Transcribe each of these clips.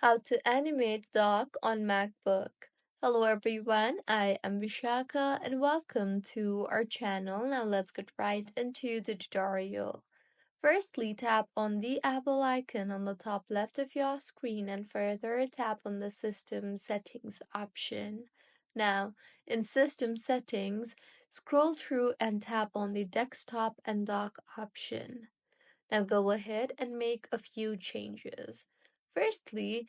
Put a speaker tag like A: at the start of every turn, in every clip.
A: How to animate dock on MacBook. Hello everyone, I am Vishaka and welcome to our channel. Now let's get right into the tutorial. Firstly, tap on the Apple icon on the top left of your screen and further tap on the System Settings option. Now, in System Settings, scroll through and tap on the Desktop and Dock option. Now go ahead and make a few changes. Firstly,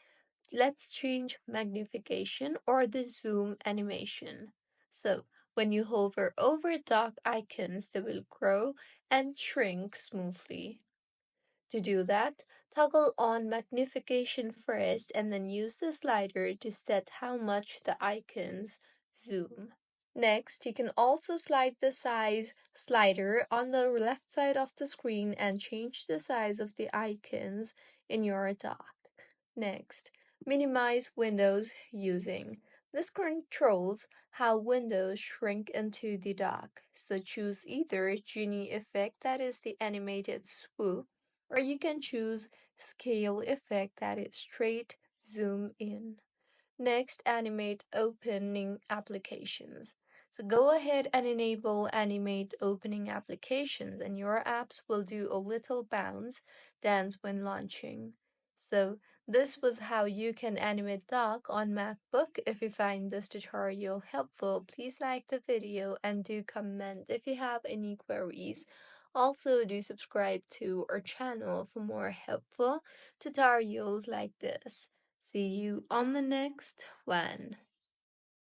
A: let's change magnification or the zoom animation. So when you hover over dock icons, they will grow and shrink smoothly. To do that, toggle on magnification first and then use the slider to set how much the icons zoom. Next, you can also slide the size slider on the left side of the screen and change the size of the icons in your dock. Next, minimize windows using. This controls how windows shrink into the dock. So choose either Genie effect, that is the animated swoop, or you can choose scale effect, that is straight zoom in. Next, animate opening applications. So go ahead and enable animate opening applications and your apps will do a little bounce dance when launching. So this was how you can animate dock on MacBook. If you find this tutorial helpful, please like the video and do comment if you have any queries. Also, do subscribe to our channel for more helpful tutorials like this. See you on the next one.